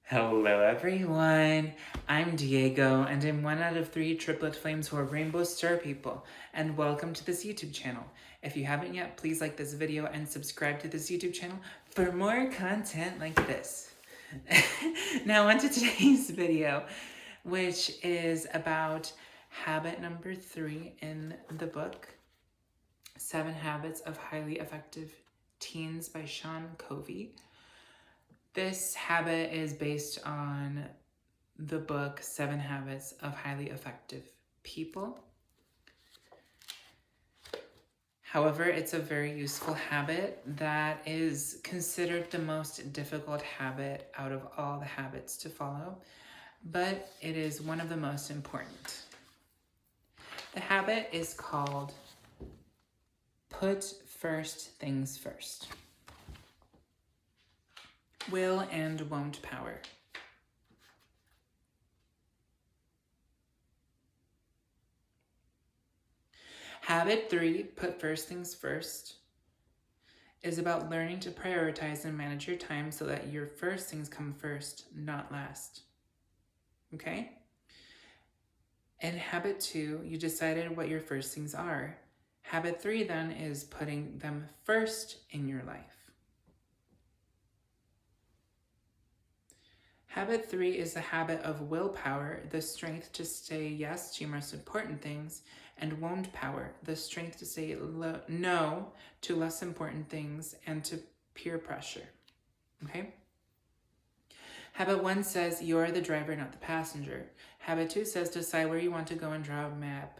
Hello everyone, I'm Diego and I'm one out of 3 triplet flames who are rainbow star people, and welcome to this YouTube channel. If you haven't yet, please like this video and subscribe to this YouTube channel for more content like this. Now on to today's video, which is about habit number 3 in the book, 7 Habits of Highly Effective Teens by Sean Covey. This habit is based on the book 7 Habits of Highly Effective People. However, it's a very useful habit that is considered the most difficult habit out of all the habits to follow, but it is one of the most important. The habit is called Put First Things First. Will and won't power. Habit 3, put first things first, is about learning to prioritize and manage your time so that your first things come first, not last. Okay? In habit 2, you decided what your first things are. Habit 3 then is putting them first in your life. Habit 3 is the habit of willpower, the strength to say yes to your most important things, and won't power, the strength to say no to less important things and to peer pressure. Okay? Habit 1 says you're the driver, not the passenger. Habit 2 says decide where you want to go and draw a map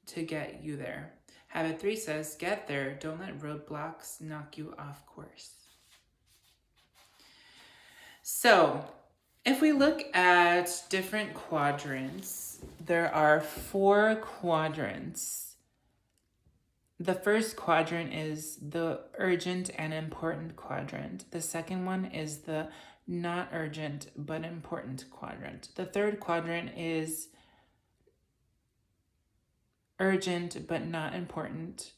to get you there. Habit 3 says get there, don't let roadblocks knock you off course. So, if we look at different quadrants, there are 4 quadrants. The first quadrant is the urgent and important quadrant. The second one is the not urgent but important quadrant. The third quadrant is urgent but not important.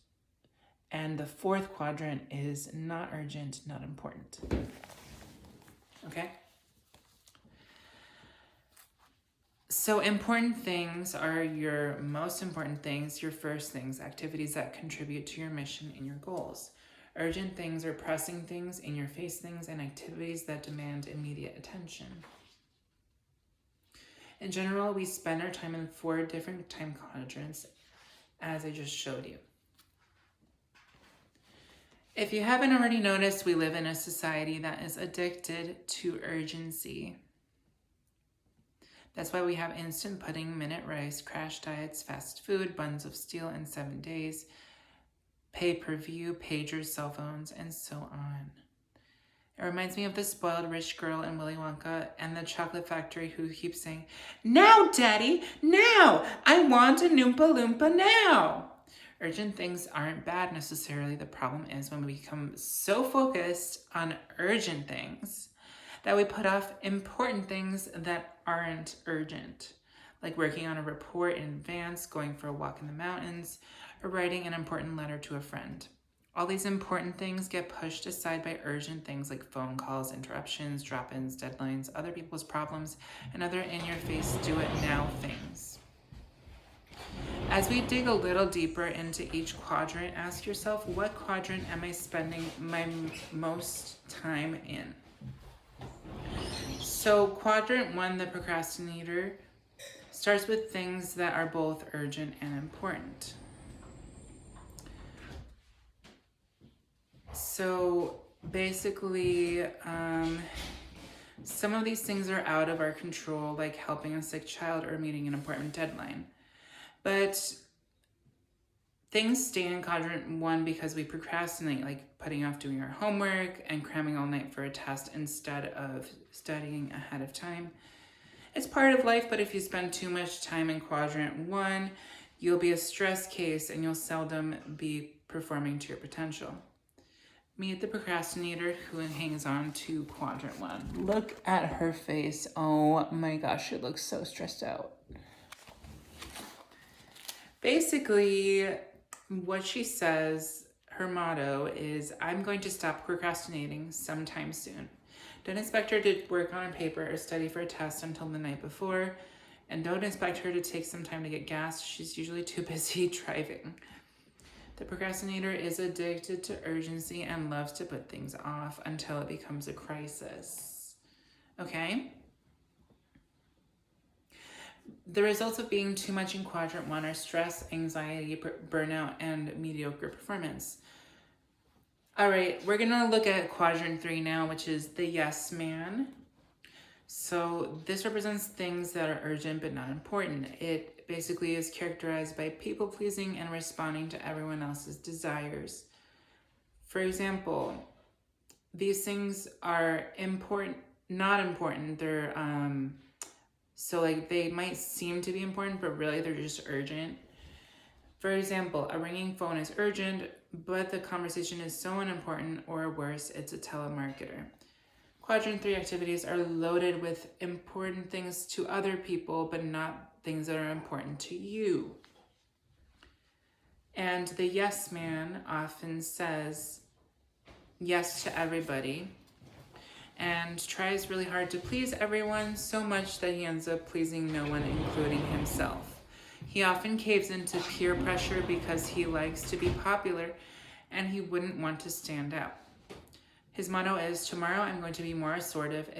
And the fourth quadrant is not urgent, not important. Okay? So important things are your most important things, your first things, activities that contribute to your mission and your goals. Urgent things are pressing things, in-your-face things, and activities that demand immediate attention. In general, we spend our time in 4 different time quadrants, as I just showed you. If you haven't already noticed, we live in a society that is addicted to urgency. That's why we have instant pudding, minute rice, crash diets, fast food, buns of steel in 7 days, pay-per-view, pagers, cell phones, and so on. It reminds me of the spoiled rich girl in Willy Wonka and the chocolate factory who keeps saying, "Now, Daddy, now! I want a Oompa Loompa now!" Urgent things aren't bad necessarily. The problem is when we become so focused on urgent things that we put off important things that aren't urgent, like working on a report in advance, going for a walk in the mountains, or writing an important letter to a friend. All these important things get pushed aside by urgent things like phone calls, interruptions, drop-ins, deadlines, other people's problems, and other in-your-face do-it-now things. As we dig a little deeper into each quadrant, ask yourself, what quadrant am I spending my most time in? So quadrant 1, the procrastinator, starts with things that are both urgent and important. So basically, some of these things are out of our control, like helping a sick child or meeting an important deadline. But things stay in quadrant 1 because we procrastinate, like putting off doing our homework and cramming all night for a test instead of studying ahead of time. It's part of life, but if you spend too much time in quadrant 1, you'll be a stress case and you'll seldom be performing to your potential. Meet the procrastinator who hangs on to quadrant 1. Look at her face. Oh my gosh, she looks so stressed out. Basically, what she says, her motto is, I'm going to stop procrastinating sometime soon. Don't expect her to work on a paper or study for a test until the night before. And don't expect her to take some time to get gas. She's usually too busy driving. The procrastinator is addicted to urgency and loves to put things off until it becomes a crisis. Okay? The results of being too much in quadrant 1 are stress, anxiety, burnout, and mediocre performance. All right, we're going to look at quadrant 3 now, which is the yes man. So this represents things that are urgent but not important. It basically is characterized by people-pleasing and responding to everyone else's desires. For example, these things are not important. They're so like they might seem to be important, but really they're just urgent. For example, a ringing phone is urgent, but the conversation is so unimportant, or worse, it's a telemarketer. Quadrant 3 activities are loaded with important things to other people, but not things that are important to you. And the yes man often says yes to everybody and tries really hard to please everyone, so much that he ends up pleasing no one, including himself. He often caves into peer pressure because he likes to be popular and he wouldn't want to stand out. His motto is, tomorrow I'm going to be more assertive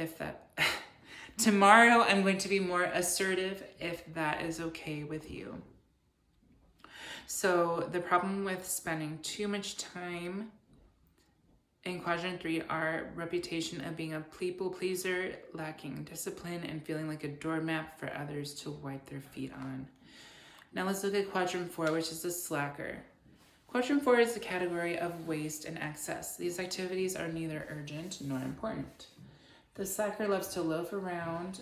if that is okay with you. So the problem with spending too much time in quadrant 3 are reputation of being a people pleaser, lacking discipline, and feeling like a doormat for others to wipe their feet on. Now let's look at quadrant 4, which is the slacker. Quadrant 4 is the category of waste and excess. These activities are neither urgent nor important. The slacker loves to loaf around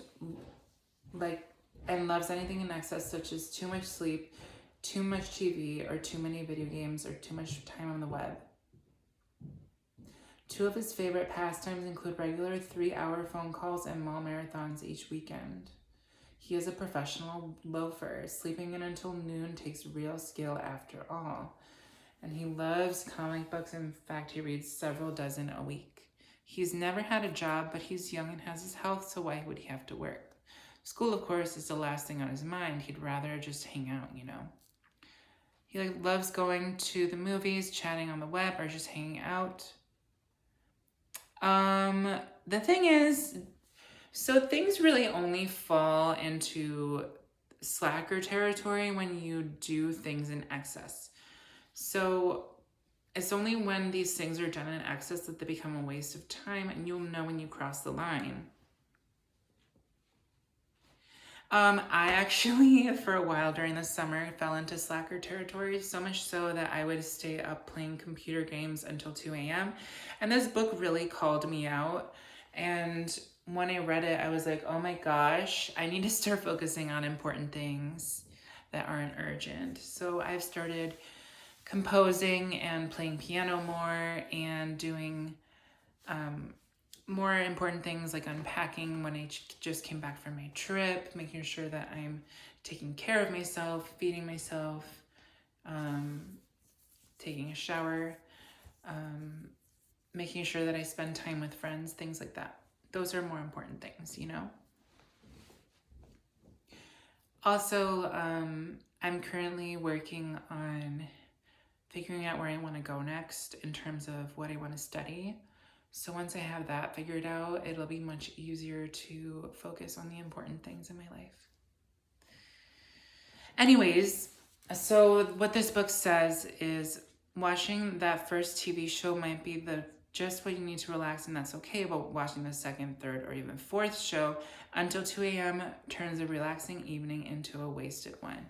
and loves anything in excess, such as too much sleep, too much TV, or too many video games, or too much time on the web. Two of his favorite pastimes include regular 3-hour phone calls and mall marathons each weekend. He is a professional loafer. Sleeping in until noon takes real skill after all. And he loves comic books. In fact, he reads several dozen a week. He's never had a job, but he's young and has his health, so why would he have to work? School, of course, is the last thing on his mind. He'd rather just hang out, He loves going to the movies, chatting on the web, or just hanging out. The thing is, so things really only fall into slacker territory when you do things in excess. So it's only when these things are done in excess that they become a waste of time, and you'll know when you cross the line. I actually, for a while during the summer, fell into slacker territory, so much so that I would stay up playing computer games until 2 a.m. And this book really called me out. And when I read it, I was like, oh my gosh, I need to start focusing on important things that aren't urgent. So I've started composing and playing piano more and doing more important things like unpacking when I just came back from my trip, making sure that I'm taking care of myself, feeding myself, taking a shower, making sure that I spend time with friends, things like that. Those are more important things, Also, I'm currently working on figuring out where I want to go next in terms of what I want to study. So once I have that figured out, it'll be much easier to focus on the important things in my life. Anyways, so what this book says is watching that first TV show might be just what you need to relax, and that's okay, but watching the second, third, or even fourth show until 2 a.m. turns a relaxing evening into a wasted one.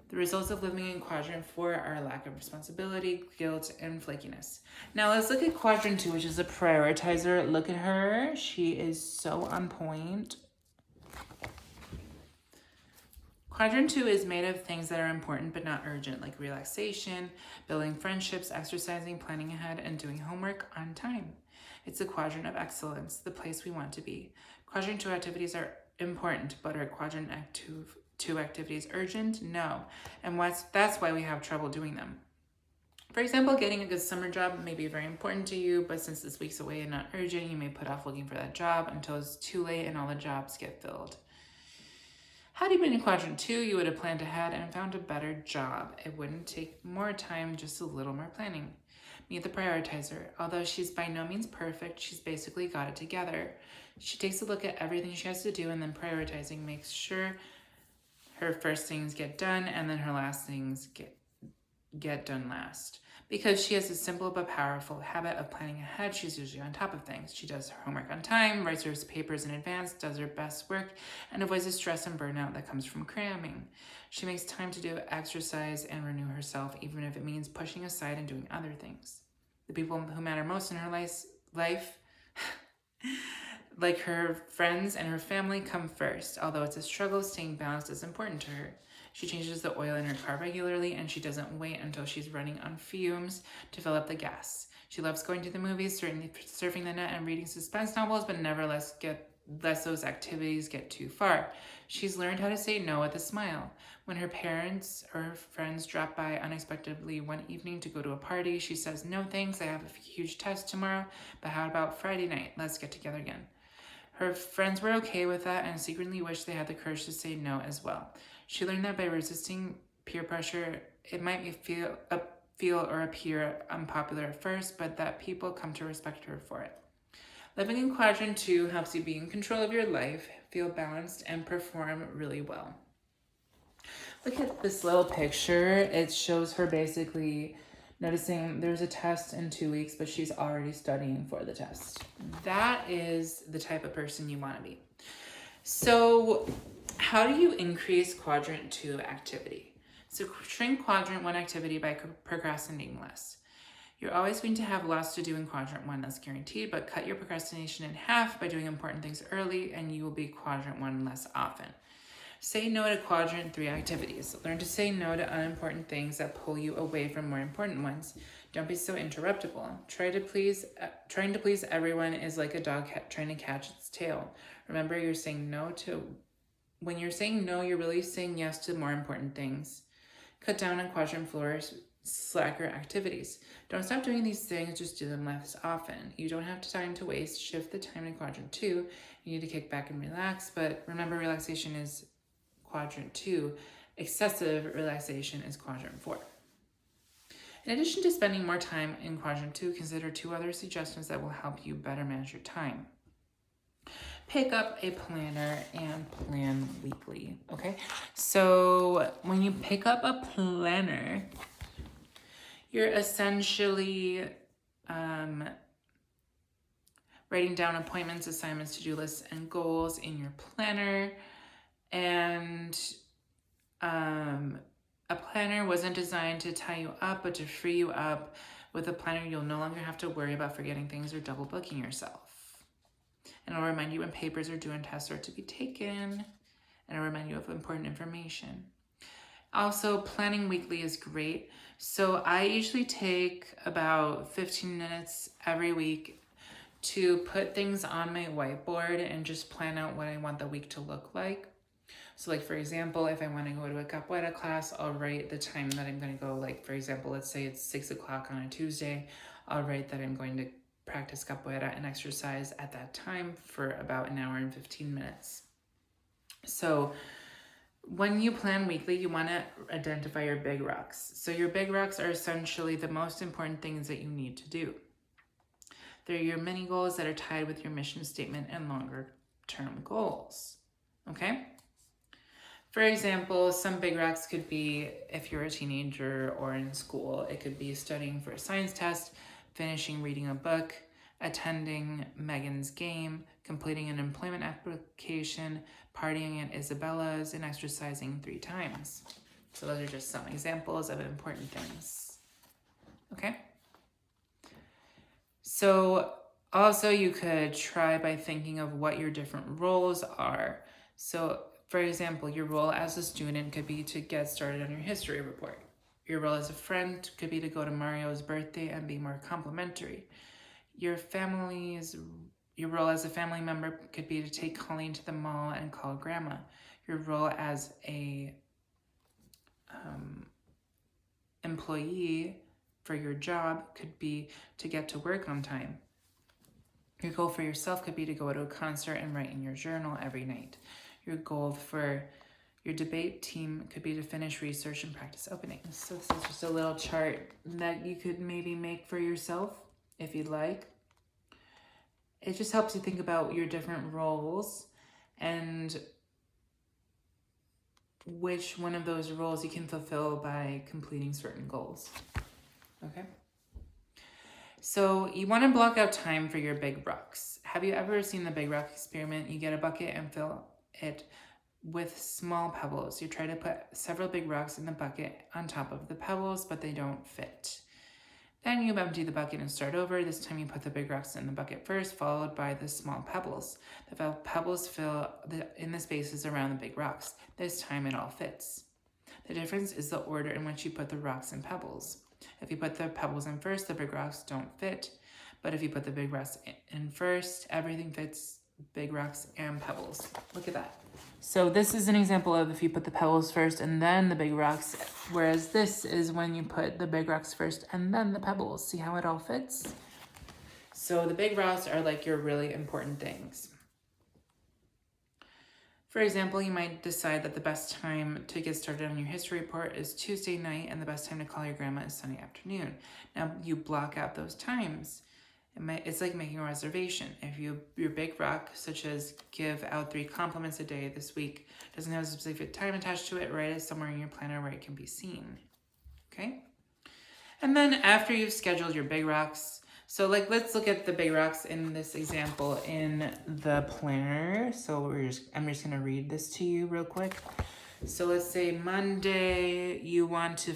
The results of living in quadrant 4 are a lack of responsibility, guilt, and flakiness. Now let's look at quadrant 2, which is a prioritizer. Look at her. She is so on point. Quadrant 2 is made of things that are important but not urgent, like relaxation, building friendships, exercising, planning ahead, and doing homework on time. It's a quadrant of excellence, the place we want to be. Quadrant 2 activities are important, but are quadrant 2 activities urgent? No. And that's why we have trouble doing them. For example, getting a good summer job may be very important to you, but since this week's away and not urgent, you may put off looking for that job until it's too late and all the jobs get filled. Had you been in quadrant 2, you would have planned ahead and found a better job. It wouldn't take more time, just a little more planning. Meet the prioritizer. Although she's by no means perfect, she's basically got it together. She takes a look at everything she has to do and then prioritizing makes sure her first things get done and then her last things get done last. Because she has a simple but powerful habit of planning ahead, she's usually on top of things. She does her homework on time, writes her papers in advance, does her best work, and avoids the stress and burnout that comes from cramming. She makes time to do exercise and renew herself, even if it means pushing aside and doing other things. The people who matter most in her life, like her friends and her family, come first. Although it's a struggle, staying balanced is important to her. She changes the oil in her car regularly, and she doesn't wait until she's running on fumes to fill up the gas. She loves going to the movies, surfing the net, and reading suspense novels, but never lets those activities get too far. She's learned how to say no with a smile. When her parents or her friends drop by unexpectedly one evening to go to a party, she says, "No thanks, I have a huge test tomorrow, but how about Friday night? Let's get together again." Her friends were okay with that and secretly wished they had the courage to say no as well. She learned that by resisting peer pressure, it might feel or appear unpopular at first, but that people come to respect her for it. Living in quadrant 2 helps you be in control of your life, feel balanced, and perform really well. Look at this little picture. It shows her basically noticing there's a test in 2 weeks, but she's already studying for the test. That is the type of person you want to be. So how do you increase quadrant 2 activity? So shrink quadrant 1 activity by procrastinating less. You're always going to have lots to do in quadrant 1, that's guaranteed, but cut your procrastination in half by doing important things early and you will be quadrant 1 less often. Say no to quadrant 3 activities. Learn to say no to unimportant things that pull you away from more important ones. Don't be so interruptible. Trying to please everyone is like a dog trying to catch its tail. Remember, when you're saying no, you're really saying yes to more important things. Cut down on quadrant 4 slacker activities. Don't stop doing these things, just do them less often. You don't have time to waste. Shift the time to quadrant 2. You need to kick back and relax, but remember, relaxation is quadrant 2. Excessive relaxation is quadrant 4. In addition to spending more time in quadrant 2, consider 2 other suggestions that will help you better manage your time. Pick up a planner and plan weekly, okay? So when you pick up a planner, you're essentially writing down appointments, assignments, to-do lists, and goals in your planner. And a planner wasn't designed to tie you up, but to free you up. With a planner, you'll no longer have to worry about forgetting things or double booking yourself. And it'll remind you when papers or doing tests are to be taken. And it'll remind you of important information. Also, planning weekly is great. So I usually take about 15 minutes every week to put things on my whiteboard and just plan out what I want the week to look like. So like, for example, if I want to go to a capoeira class, I'll write the time that I'm going to go. Like, for example, let's say it's 6 o'clock on a Tuesday. I'll write that I'm going to practice capoeira and exercise at that time for about an hour and 15 minutes. So when you plan weekly, you want to identify your big rocks. So your big rocks are essentially the most important things that you need to do. They're your mini goals that are tied with your mission statement and longer term goals. Okay? For example, some big rocks could be, if you're a teenager or in school, it could be studying for a science test, finishing reading a book, attending Megan's game, completing an employment application, partying at Isabella's, and exercising 3 times. So those are just some examples of important things. Okay? So also you could try by thinking of what your different roles are. So for example, your role as a student could be to get started on your history report. Your role as a friend could be to go to Mario's birthday and be more complimentary. Your role as a family member could be to take Colleen to the mall and call grandma. Your role as a employee for your job could be to get to work on time. Your goal for yourself could be to go to a concert and write in your journal every night. Your goal for your debate team could be to finish research and practice openings. So this is just a little chart that you could maybe make for yourself if you'd like. It just helps you think about your different roles and which one of those roles you can fulfill by completing certain goals. Okay? So you want to block out time for your big rocks. Have you ever seen the big rock experiment? You get a bucket and fill it with small pebbles. You try to put several big rocks in the bucket on top of the pebbles, but they don't fit. Then you empty the bucket and start over. This time you put the big rocks in the bucket first, followed by the small pebbles. The pebbles fill in the spaces around the big rocks. This time it all fits. The difference is the order in which you put the rocks and pebbles. If you put the pebbles in first, the big rocks don't fit. But if you put the big rocks in first, everything fits, big rocks and pebbles. Look at that. So this is an example of if you put the pebbles first and then the big rocks, whereas this is when you put the big rocks first and then the pebbles. See how it all fits? So the big rocks are like your really important things. For example, you might decide that the best time to get started on your history report is Tuesday night and the best time to call your grandma is Sunday afternoon. Now you block out those times. It's like making a reservation. If your big rock, such as give out 3 compliments a day this week, doesn't have a specific time attached to it, write it somewhere in your planner where it can be seen. Okay? And then after you've scheduled your big rocks, so like let's look at the big rocks in this example in the planner. So I'm just gonna read this to you real quick. So let's say Monday you want to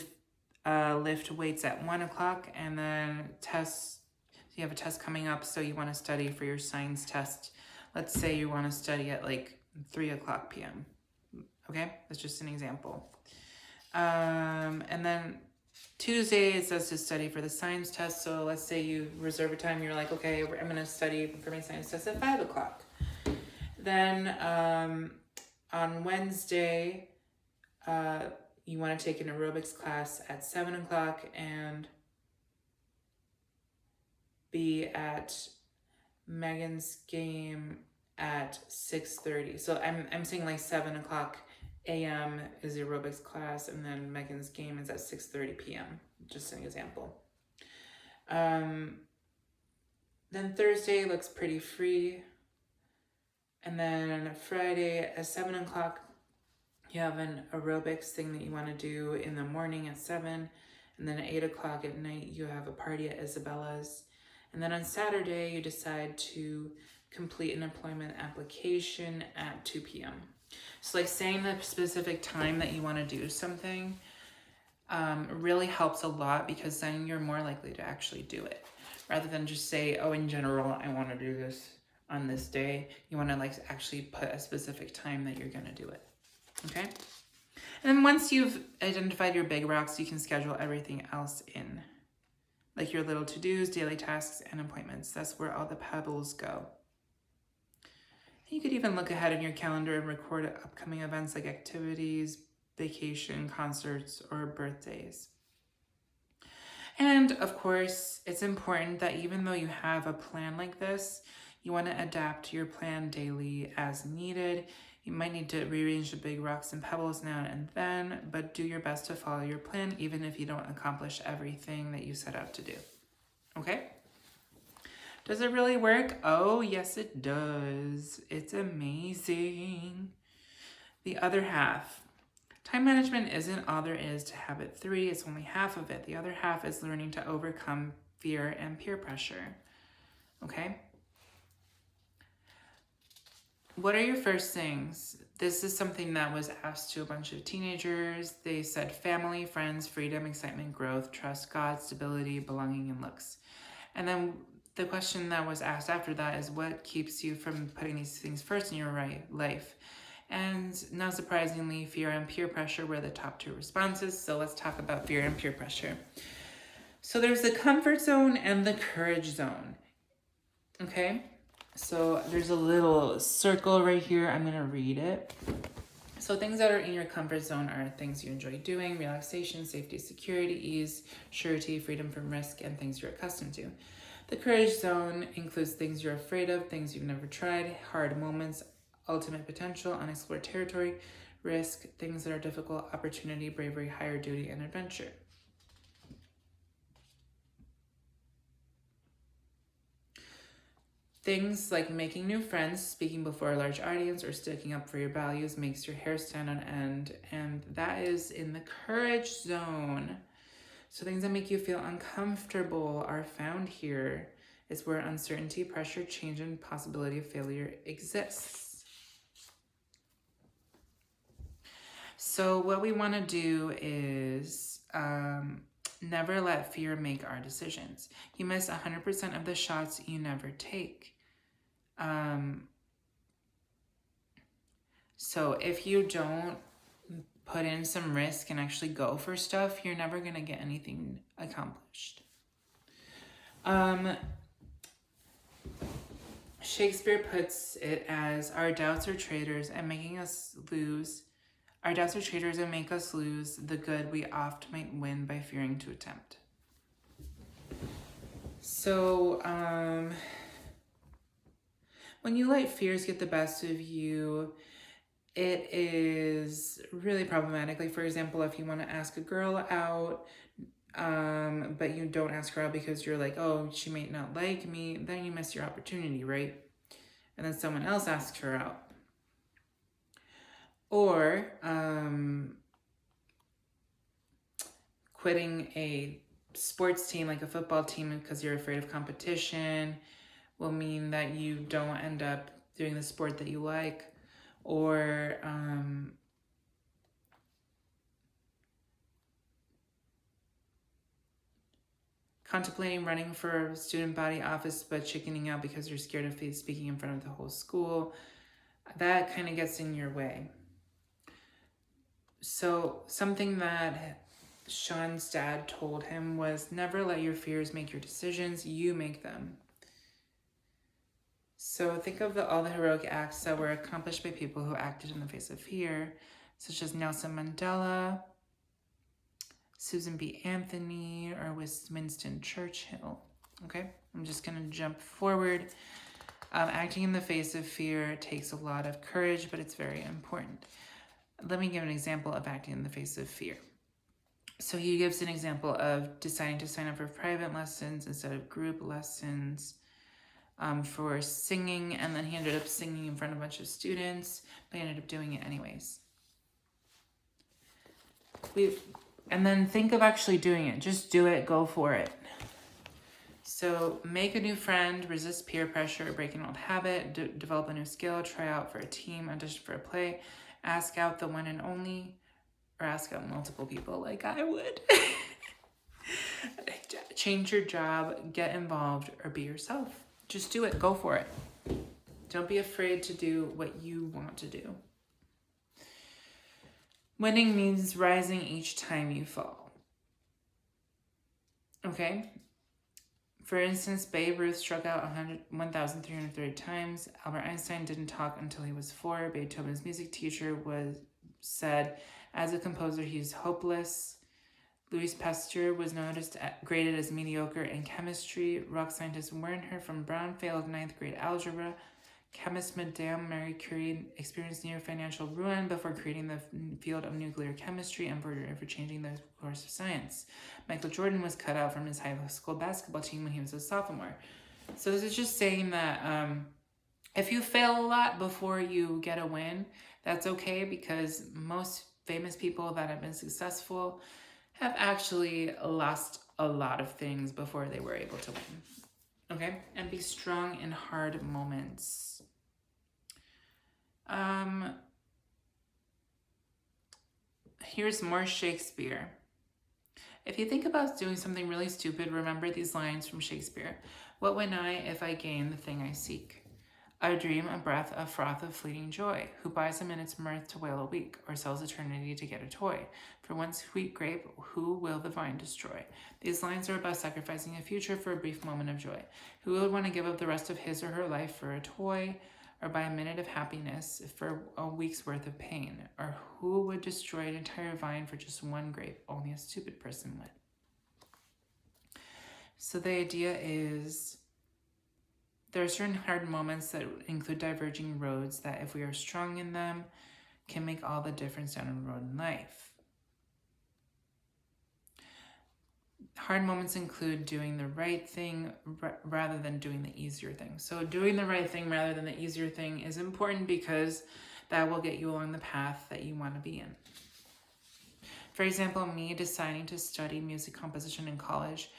lift weights at 1 o'clock and then you have a test coming up, so you want to study for your science test. Let's say you want to study at like 3 o'clock p.m. Okay, that's just an example. And then Tuesday it says to study for the science test. So let's say you reserve a time. You're like, okay, I'm going to study for my science test at 5 o'clock. Then on Wednesday, you want to take an aerobics class at 7 o'clock and be at Megan's game at 6:30. So I'm saying like 7 o'clock a.m. is the aerobics class, and then Megan's game is at 6:30 p.m. Just an example. Then Thursday looks pretty free. And then Friday at 7 o'clock, you have an aerobics thing that you want to do in the morning at 7. And then at 8 o'clock at night, you have a party at Isabella's. And then on Saturday, you decide to complete an employment application at 2 p.m. So like saying the specific time that you want to do something really helps a lot, because then you're more likely to actually do it. Rather than just say, oh, in general, I want to do this on this day. You want to like actually put a specific time that you're going to do it. Okay? And then once you've identified your big rocks, you can schedule everything else in. Like your little to-dos, daily tasks, and appointments. That's where all the pebbles go. You could even look ahead in your calendar and record upcoming events like activities, vacation, concerts, or birthdays. And of course, it's important that even though you have a plan like this, you want to adapt your plan daily as needed. You might need to rearrange the big rocks and pebbles now and then, but do your best to follow your plan even if you don't accomplish everything that you set out to do. Okay? Does it really work? Oh, yes, it does. It's amazing. The other half. Time management isn't all there is to habit 3. It's only half of it. The other half is learning to overcome fear and peer pressure. Okay? What are your first things? This is something that was asked to a bunch of teenagers. They said family, friends, freedom, excitement, growth, trust, God, stability, belonging, and looks. And then the question that was asked after that is, what keeps you from putting these things first in your life? And not surprisingly, fear and peer pressure were the top 2 responses. So let's talk about fear and peer pressure. So there's the comfort zone and the courage zone. Okay? So there's a little circle right here. I'm going to read it. So things that are in your comfort zone are things you enjoy doing: relaxation, safety, security, ease, surety, freedom from risk, and things you're accustomed to. The courage zone includes things you're afraid of, things you've never tried, hard moments, ultimate potential, unexplored territory, risk, things that are difficult, opportunity, bravery, higher duty, and adventure. Things like making new friends, speaking before a large audience, or sticking up for your values makes your hair stand on end, and that is in the courage zone. So things that make you feel uncomfortable are found here. It's where uncertainty, pressure, change, and possibility of failure exists. So what we want to do is never let fear make our decisions. You miss 100% of the shots you never take. So if you don't put in some risk and actually go for stuff, you're never going to get anything accomplished. Shakespeare puts it as, our doubts are traitors and making us lose. Our doubts are traitors and make us lose the good we oft might win by fearing to attempt. So, when you let fears get the best of you, it is really problematic. Like, for example, if you want to ask a girl out, but you don't ask her out because you're like, oh, she may not like me, then you miss your opportunity, right? And then someone else asks her out. Or quitting a sports team, like a football team, because you're afraid of competition will mean that you don't end up doing the sport that you like. Or contemplating running for student body office but chickening out because you're scared of speaking in front of the whole school. That kind of gets in your way. So something that Sean's dad told him was, never let your fears make your decisions, you make them. So think of all the heroic acts that were accomplished by people who acted in the face of fear, such as Nelson Mandela, Susan B. Anthony, or Winston Churchill. Okay, I'm just going to jump forward. Acting in the face of fear takes a lot of courage, but it's very important. Let me give an example of acting in the face of fear. So he gives an example of deciding to sign up for private lessons instead of group lessons for singing, and then he ended up singing in front of a bunch of students, but he ended up doing it anyways. And then think of actually doing it. Just do it, go for it. So make a new friend, resist peer pressure, break an old habit, develop a new skill, try out for a team, audition for a play, ask out the one and only, or ask out multiple people like I would. Change your job, get involved, or be yourself. Just do it, go for it. Don't be afraid to do what you want to do. Winning means rising each time you fall. Okay? For instance, Babe Ruth struck out 1,330 times. Albert Einstein didn't talk until he was 4. Beethoven's music teacher said, as a composer, he's hopeless. Louis Pasteur was graded as mediocre in chemistry. Rock scientist Werner von Braun failed 9th grade algebra. Chemist Madame Marie Curie experienced near financial ruin before creating the field of nuclear chemistry and for changing the course of science. Michael Jordan was cut out from his high school basketball team when he was a sophomore. So this is just saying that if you fail a lot before you get a win, that's okay, because most famous people that have been successful have actually lost a lot of things before they were able to win. Okay? And be strong in hard moments. Here's more Shakespeare. If you think about doing something really stupid, remember these lines from Shakespeare. What win I if I gain the thing I seek? A dream, a breath, a froth of fleeting joy. Who buys a minute's mirth to wail a week, or sells eternity to get a toy? For one sweet grape, who will the vine destroy? These lines are about sacrificing a future for a brief moment of joy. Who would want to give up the rest of his or her life for a toy? or buy a minute of happiness for a week's worth of pain? Or who would destroy an entire vine for just one grape? Only a stupid person would. So the idea is there are certain hard moments that include diverging roads that, if we are strong in them, can make all the difference down the road in life. Hard moments include doing the right thing rather than doing the easier thing. So doing the right thing rather than the easier thing is important because that will get you along the path that you want to be in. For example, me deciding to study music composition in college,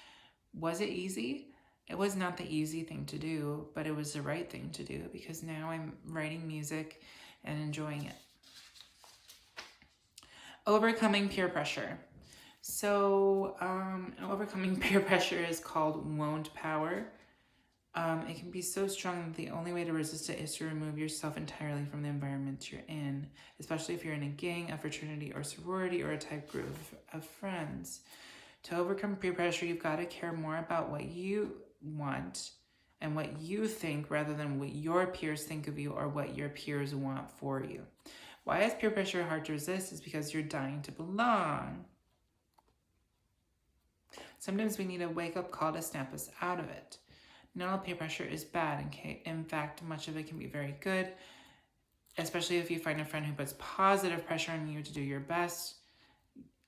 was it easy? It was not the easy thing to do, but it was the right thing to do because now I'm writing music and enjoying it. Overcoming peer pressure. So overcoming peer pressure is called wound power. It can be so strong that the only way to resist it is to remove yourself entirely from the environment you're in, especially if you're in a gang, a fraternity or sorority, or a type group of friends. To overcome peer pressure, you've got to care more about what you want and what you think rather than what your peers think of you or what your peers want for you. Why is peer pressure hard to resist? Is because you're dying to belong. Sometimes we need a wake-up call to snap us out of it. Not all peer pressure is bad. In fact, much of it can be very good, especially if you find a friend who puts positive pressure on you to do your best.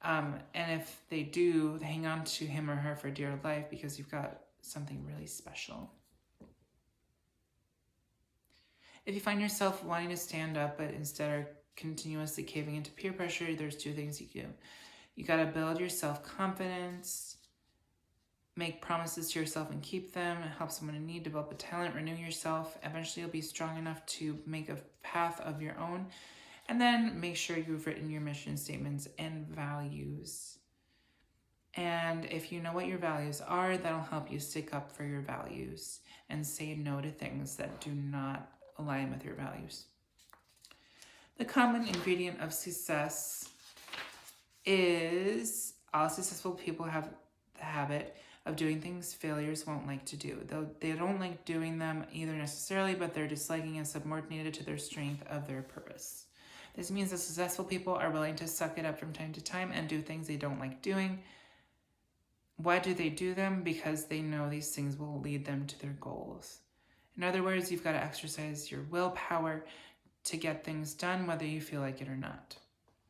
And if they do, hang on to him or her for dear life because you've got something really special. If you find yourself wanting to stand up but instead are continuously caving into peer pressure, there's two things you do. You got to build your self-confidence, make promises to yourself and keep them, help someone in need, develop a talent, renew yourself. Eventually you'll be strong enough to make a path of your own. And then make sure you've written your mission statements and values. And if you know what your values are, that'll help you stick up for your values and say no to things that do not align with your values. The common ingredient of success is all successful people have the habit of doing things failures won't like to do. Though they don't like doing them either necessarily, but they're disliking and subordinated to their strength of their purpose. This means that successful people are willing to suck it up from time to time and do things they don't like doing. Why do they do them? Because they know these things will lead them to their goals. In other words, you've got to exercise your willpower to get things done, whether you feel like it or not.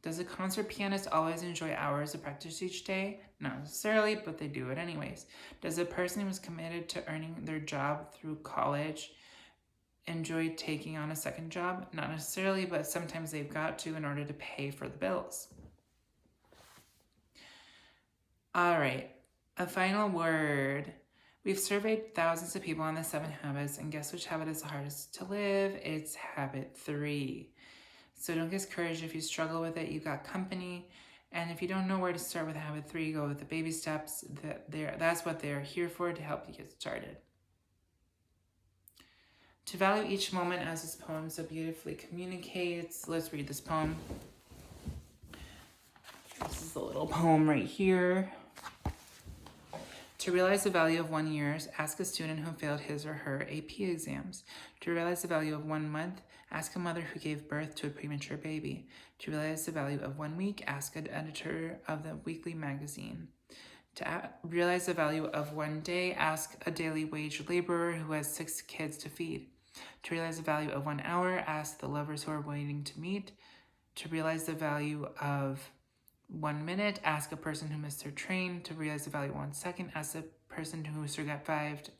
Does a concert pianist always enjoy hours of practice each day? Not necessarily, but they do it anyways. Does a person who is committed to earning their job through college enjoy taking on a second job? Not necessarily, but sometimes they've got to in order to pay for the bills. All right, a final word. We've surveyed thousands of people on the 7 habits, and guess which habit is the hardest to live? It's habit 3. So don't get discouraged if you struggle with it. You've got company. And if you don't know where to start with habit 3, go with the baby steps. That's what they're here for, to help you get started. To value each moment, as this poem so beautifully communicates. Let's read this poem. This is the little poem right here. To realize the value of 1 year, ask a student who failed his or her AP exams. To realize the value of 1 month, ask a mother who gave birth to a premature baby. To realize the value of 1 week, ask an editor of the weekly magazine. To realize the value of 1 day, ask a daily wage laborer who has 6 kids to feed. To realize the value of 1 hour, ask the lovers who are waiting to meet. To realize the value of 1 minute, ask a person who missed their train. To realize the value of 1 second, ask the person who survived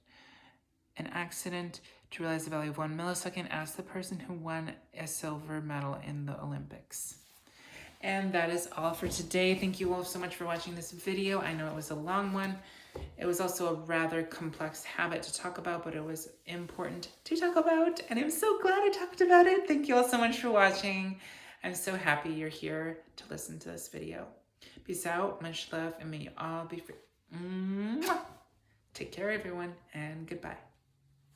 an accident. To realize the value of 1 millisecond, ask the person who won a silver medal in the Olympics. And that is all for today. Thank you all so much for watching this video. I know it was a long one. It was also a rather complex habit to talk about, but it was important to talk about. And I'm so glad I talked about it. Thank you all so much for watching. I'm so happy you're here to listen to this video. Peace out, much love, and may you all be free. Take care, everyone, and goodbye.